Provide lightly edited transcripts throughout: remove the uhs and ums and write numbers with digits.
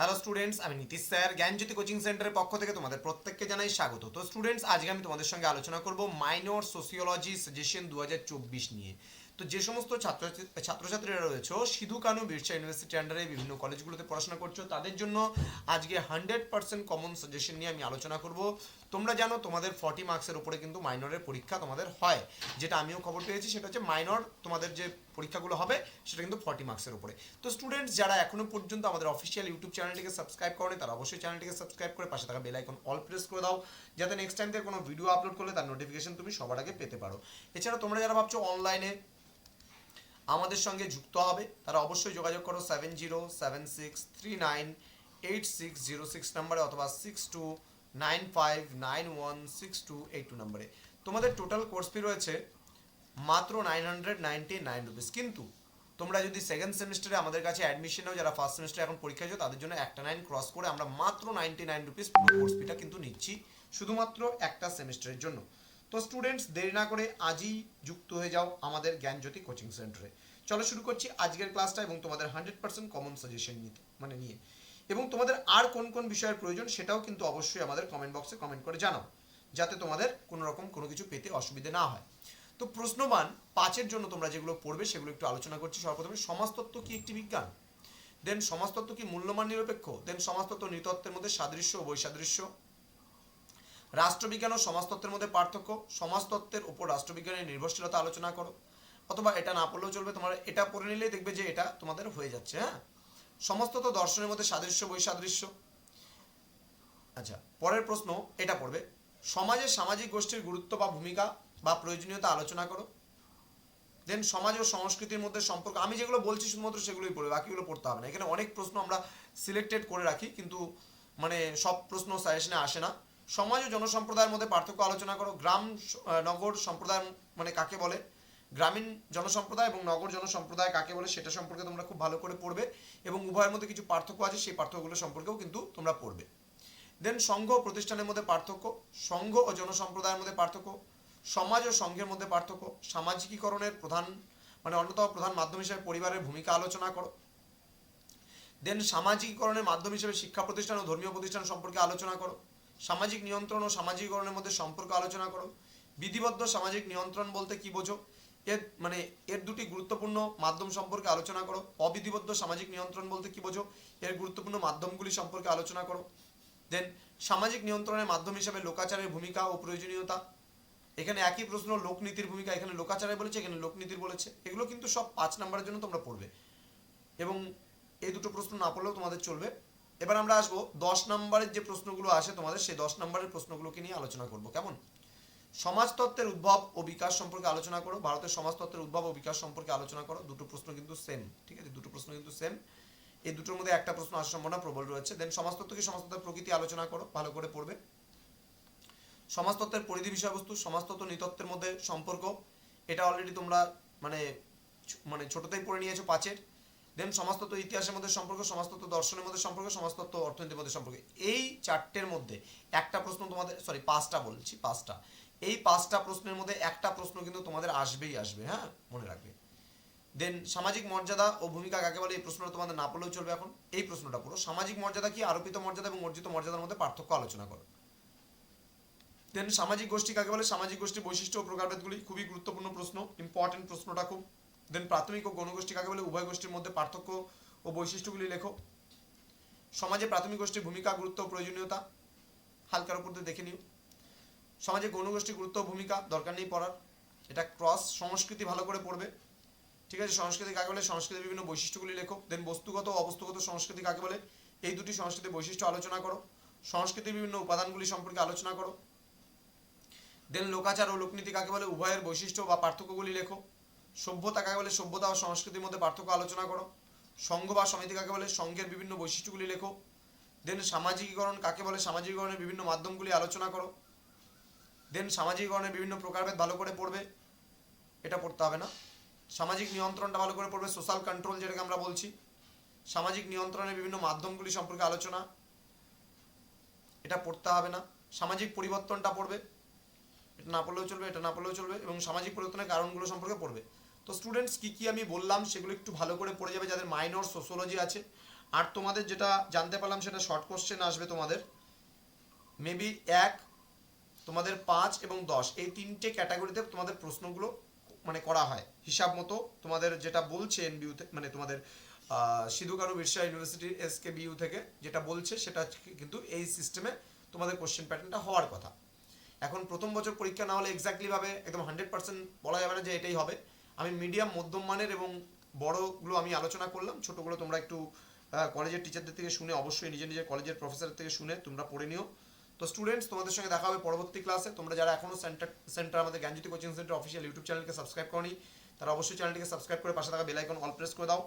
Hello students, আমি Nitish sir জ্ঞানজ্যোতি coaching সেন্টারের পক্ষ থেকে তোমাদের প্রত্যেককে জানাই স্বাগত। তো স্টুডেন্টস, আজকে আমি তোমাদের সঙ্গে আলোচনা করব মাইনর সোসিওলজি সাজেশন 2024 নিয়ে। তো যে সমস্ত ছাত্রছাত্রীরা রয়েছে সিধু কানু বিরসা ইউনিভার্সিটি আন্ডারে বিভিন্ন কলেজগুলোতে পড়াশোনা করছো, তাদের জন্য আজকে 100% কমন সাজেশন নিয়ে আমি আলোচনা করব। তোমরা জানো তোমাদের 40 মার্কসের উপরে কিন্তু মাইনরের পরীক্ষা তোমাদের হয়, যেটা আমিও খবর পেয়েছি। সেটা হচ্ছে মাইনর তোমাদের যে পরীক্ষাগুলো হবে সেটা কিন্তু 40 মার্কসের উপরে। তো স্টুডেন্টস, যারা এখনো পর্যন্ত আমাদের অফিসিয়াল ইউটিউব চ্যানেলটিকে সাবস্ক্রাইব করেনি, তারা অবশ্যই চ্যানেলটিকে সাবস্ক্রাইব করে পাশে থাকা বেল আইকন অল প্রেস করে দাও, যাতে নেক্সট টাইম থেকে কোনো ভিডিও আপলোড করলে তার নোটিফিকেশন তুমি সবার আগে পেতে পারো। এছাড়া তোমরা যারা ভাবছো অনলাইনে আমাদের সঙ্গে যুক্ত হবে, তারা অবশ্যই যোগাযোগ করো 7076398606 নম্বরে অথবা 6295916282 নম্বরে। তোমাদের টোটাল কোর্স ফি রয়েছে মাত্র 999 রুপিস। কিন্তু তোমরা যদি সেকেন্ড সেমিস্টারে আমাদের কাছে অ্যাডমিশন নাও, যারা ফার্স্ট সেমিস্টারে এখন পরীক্ষা হচ্ছে তাদের জন্য একটা 9 ক্রস করে আমরা মাত্র 99 রুপিস পুরো কোর্স ফিটা কিন্তু নিচ্ছি, শুধুমাত্র একটা সেমিস্টারের জন্য। তো স্টুডেন্টস, দেরি না করে আজই যুক্ত হয়ে যাও আমাদের জ্ঞানজ্যোতি কোচিং সেন্টারে। চলো শুরু করছি আজকের ক্লাসটা, এবং তোমাদের 100% কমন সাজেশন নিয়ে এবং তোমাদের আর কোন কোন বিষয়ের প্রয়োজন সেটাও কিন্তু অবশ্যই আমাদের কমেন্ট বক্সে কমেন্ট করে জানাও, যাতে তোমাদের কোনো রকম কোনো কিছু পেতে অসুবিধে না হয়। তো প্রশ্নমান 5-এর জন্য তোমরা যেগুলো পড়বে সেগুলো একটু আলোচনা করছি। সর্বপ্রথমে সমাজতত্ত্ব কি একটি বিজ্ঞান, দেন সমাজতত্ত্ব কি মূল্যমান নিরপেক্ষ, দেন সমাজতত্ত্ব নৃতত্ত্বের মধ্যে সাদৃশ্য ও বৈসাদৃশ্য, রাষ্ট্রবিজ্ঞান ও সমাজতত্ত্বের মধ্যে পার্থক্য, সমাজতত্ত্বের উপর রাষ্ট্রবিজ্ঞানের নির্ভরশীলতা আলোচনা করো। অথবা এটা না পড়লেও চলবে, তোমরা এটা পড়ে নিলেই দেখবে যে এটা তোমাদের হয়ে যাচ্ছে। হ্যাঁ, সমাজতত্ত্ব দর্শনের মধ্যে সাদৃশ্য বৈসাদৃশ্য। আচ্ছা, পরের প্রশ্ন এটা পড়বে, সমাজের সামাজিক গোষ্ঠীর গুরুত্ব বা ভূমিকা বা প্রয়োজনীয়তা আলোচনা করো। দেন সমাজ ও সংস্কৃতির মধ্যে সম্পর্ক। আমি যেগুলো বলছি শুধুমাত্র সেগুলোই পড়বে, বাকিগুলো পড়তে হবে না। এখানে অনেক প্রশ্ন আমরা সিলেক্টেড করে রাখি, কিন্তু মানে সব প্রশ্ন সাজেশনে আসে না। সমাজ ও জনসম্প্রদায়ের মধ্যে পার্থক্য আলোচনা করো। গ্রাম নগর সম্প্রদায় মানে কাকে বলে, গ্রামীণ জনসম্প্রদায় এবং নগর জনসম্প্রদায় কাকে বলে সেটা সম্পর্কে তোমরা খুব ভালো করে পড়বে, এবং উভয়ের মধ্যে কিছু পার্থক্য আছে, সেই পার্থক্যগুলো সম্পর্কেও কিন্তু তোমরা পড়বে। দেন সংঘ ও প্রতিষ্ঠানের মধ্যে পার্থক্য, সংঘ ও জনসম্প্রদায়ের মধ্যে পার্থক্য, সমাজ ও সংঘের মধ্যে পার্থক্য, সামাজিকীকরণের অন্যতম প্রধান মাধ্যম হিসেবে পরিবারের ভূমিকা আলোচনা করো। দেন সামাজিকীকরণের মাধ্যম হিসেবে শিক্ষা প্রতিষ্ঠান ও ধর্মীয় প্রতিষ্ঠান সম্পর্কে আলোচনা করো। সামাজিক নিয়ন্ত্রণ ও সামাজিকীকরণের মধ্যে সম্পর্ক আলোচনা করো। বিধিবদ্ধ সামাজিক নিয়ন্ত্রণ বলতে কি বোঝো, এর দুটি গুরুত্বপূর্ণ মাধ্যম সম্পর্কে আলোচনা করো। অবিধিবদ্ধ সামাজিক নিয়ন্ত্রণ বলতে কি বোঝো, এর গুরুত্বপূর্ণ মাধ্যমগুলি সম্পর্কে আলোচনা করো। দেন সামাজিক নিয়ন্ত্রণের মাধ্যম হিসেবে লোকাচারের ভূমিকা ও প্রয়োজনীয়তা। এখানে একই প্রশ্ন, লোকনীতির ভূমিকা, এখানে লোকাচারে বলেছে, এখানে লোকনীতির বলেছে। এগুলো কিন্তু সব 5 নম্বরের জন্য তোমরা পড়বে, এবং এই দুটো প্রশ্ন না পড়লেও তোমাদের চলবে। এবার আমরা আসবো 10 নম্বরের যে প্রশ্নগুলো আসে তোমাদের, সেই 10 নম্বরের প্রশ্নগুলোকে নিয়ে আলোচনা করব। কেমন? সমাজতত্ত্বের উদ্ভব ও বিকাশ সম্পর্কে আলোচনা করো। ভারতের সমাজতত্ত্বের উদ্ভব ও বিকাশ সম্পর্কে আলোচনা করো। দুটো প্রশ্ন কিন্তু সেম, ঠিক আছে, দুটো প্রশ্ন কিন্তু সেম। এই দুটোর মধ্যে একটা প্রশ্ন আসার সম্ভাবনা প্রবল রয়েছে। দেন সমাজতত্ত্ব কি, সমাজতত্ত্বের প্রকৃতি আলোচনা করো, ভালো করে পড়বে। সমাজতত্ত্বের পরিধি বিষয়বস্তু, সমাজতত্ত্ব নৃতত্ত্বের মধ্যে সম্পর্ক, এটা অলরেডি তোমরা মানে মানে ছোটতেই পড়ে নিয়েছো 5-এর। দেন সমাজতত্ত্ব ইতিহাসের মধ্যে সম্পর্ক, সমাজতত্ত্ব দর্শনের মধ্যে সম্পর্ক, সমাজতত্ত্ব অর্থনীতির মধ্যে সম্পর্ক। এই 4টের মধ্যে একটা প্রশ্ন তোমাদের, সরি 5টা বলছি, 5টা, এই 5টা প্রশ্নের মধ্যে একটা প্রশ্ন কিন্তু তোমাদের আসবেই আসবে, হ্যাঁ, মনে রাখবে। দেন সামাজিক মর্যাদা ও ভূমিকা কাকে বলে, এই প্রশ্নটা তোমাদের না পড়লেও চলবে। এখন এই প্রশ্নটা পুরো, সামাজিক মর্যাদা কি, আরোপিত মর্যাদা এবং অর্জিত মর্যাদার মধ্যে পার্থক্য আলোচনা করো। দেন সামাজিক গোষ্ঠী কাকে বলে, সামাজিক গোষ্ঠীর বৈশিষ্ট্য ও প্রকারভেদগুলি, খুবই গুরুত্বপূর্ণ প্রশ্ন, ইম্পর্টেন্ট প্রশ্নটা খুব। দেন প্রাথমিক ও গণগোষ্ঠী কাকে বলে, উভয় গোষ্ঠীর মধ্যে পার্থক্য ও বৈশিষ্ট্যগুলি লেখো। সমাজে প্রাথমিক গোষ্ঠীর ভূমিকা, গুরুত্ব ও প্রয়োজনীয়তা হালকার উপর দিয়ে দেখে নিও। সমাজে গণগোষ্ঠীর গুরুত্ব ও ভূমিকা দরকার নেই পড়ার, এটা ক্রস। সংস্কৃতি ভালো করে পড়বে, ঠিক আছে। সংস্কৃতি কাকে বলে, সংস্কৃতির বিভিন্ন বৈশিষ্ট্যগুলি লেখো। দেন বস্তুগত ও অবস্তুগত সংস্কৃতি কাকে বলে, এই দুটি সংস্কৃতির বৈশিষ্ট্য আলোচনা করো। সংস্কৃতির বিভিন্ন উপাদানগুলি সম্পর্কে আলোচনা করো। দেন লোকাচার ও লোকনীতি কাকে বলে, উভয়ের বৈশিষ্ট্য বা পার্থক্যগুলি লেখো। সভ্যতা কাকে বলে, সভ্যতা ও সংস্কৃতির মধ্যে পার্থক্য আলোচনা করো। সংঘ বা সমিতি কাকে বলে, সংঘের বিভিন্ন বৈশিষ্ট্যগুলি লেখো। দেন সামাজিকীকরণ কাকে বলে, সামাজিকীকরণের বিভিন্ন মাধ্যমগুলি আলোচনা করো। দেন সামাজিকীকরণের বিভিন্ন প্রকারভেদ ভালো করে পড়বে, এটা পড়তে হবে না। সামাজিক নিয়ন্ত্রণটা ভালো করে পড়বে, সোশ্যাল কন্ট্রোল যেটাকে আমরা বলছি। সামাজিক নিয়ন্ত্রণের বিভিন্ন মাধ্যমগুলি সম্পর্কে আলোচনা, এটা পড়তে হবে না। সামাজিক পরিবর্তনটা পড়বে, এটা না পড়লেও চলবে, এটা না পড়লেও চলবে, এবং সামাজিক পরিবর্তনের কারণগুলো সম্পর্কে পড়বে। তো স্টুডেন্টস, কি কি আমি বললাম সেগুলো একটু ভালো করে পড়ে যাবে, যাদের মাইনর সোশিওলজি আছে। আর তোমাদের যেটা জানতে পারলাম সেটা শর্ট কোশ্চেন আসবে তোমাদের মেবি 1, তোমাদের 5 এবং 10 এই তিনটে ক্যাটাগরিতে তোমাদের প্রশ্নগুলো মানে করা হয় হিসাব মতো। তোমাদের যেটা বলছে এনবিইউ মানে তোমাদের সিধু কানু বিরসা ইউনিভার্সিটি SKBU থেকে যেটা বলছে সেটা কিন্তু এই সিস্টেমে তোমাদের কোশ্চেন প্যাটার্নটা হওয়ার কথা। এখন প্রথম বছর পরীক্ষা না হলে এক্স্যাক্টলি ভাবে একদম 100% বলা যাবে না যে এটাই হবে। আমি মিডিয়াম মধ্যম মানের এবং বড়গুলো আমি আলোচনা করলাম, ছোটগুলো তোমরা একটু কলেজের টিচারদের থেকে শুনে, অবশ্যই নিজের নিজের কলেজের প্রফেসরের থেকে শুনে তোমরা পড়ে নিও। তো স্টুডেন্টস, তোমাদের সঙ্গে দেখা হবে পরবর্তী ক্লাসে। তোমরা যারা এখনো সেন্টার আমাদের জ্ঞানজ্যোতি কোচিং সেন্টার অফিসিয়াল ইউটিউব চ্যানেলকে সাবস্ক্রাইব করনি, তারা অবশ্যই চ্যানেলটিকে সাবস্ক্রাইব করে পাশে থাকা বেল আইকন অল প্রেস করে দাও,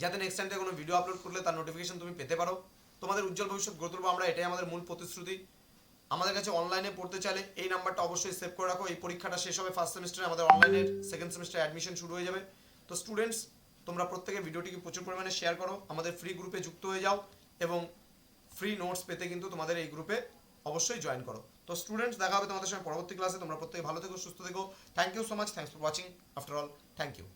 যাতে নেক্সট টাইম থেকে কোনো ভিডিও আপলোড করলে তার নোটিফিকেশন তুমি পেতে পারো। তোমাদের উজ্জ্বল ভবিষ্যৎ গড়ে তুলবো আমরা, এটাই আমাদের মূল প্রতিশ্রুতি। আমাদের কাছে অনলাইনে পড়তে চাইলে এই নাম্বারটা অবশ্যই সেভ করে রাখো। এই পরীক্ষাটা শেষ হবে ফার্স্ট সেমিস্টারে, আমাদের অনলাইনের সেকেন্ড সেমিস্টার অ্যাডমিশন শুরু হয়ে যাবে। তো স্টুডেন্টস, তোমরা প্রত্যেকে ভিডিওটিকে প্রচুর পরিমাণে শেয়ার করো, আমাদের ফ্রি গ্রুপে যুক্ত হয়ে যাও এবং ফ্রি নোটস পেতে কিন্তু তোমাদের এই গ্রুপে অবশ্যই জয়েন করো। তো স্টুডেন্টস, দেখা হবে তোমাদের সঙ্গে পরবর্তী ক্লাসে। তোমরা প্রত্যেকে ভালো থেকো, সুস্থ থেকো। Thank you so much, thanks for watching. After all, thank you.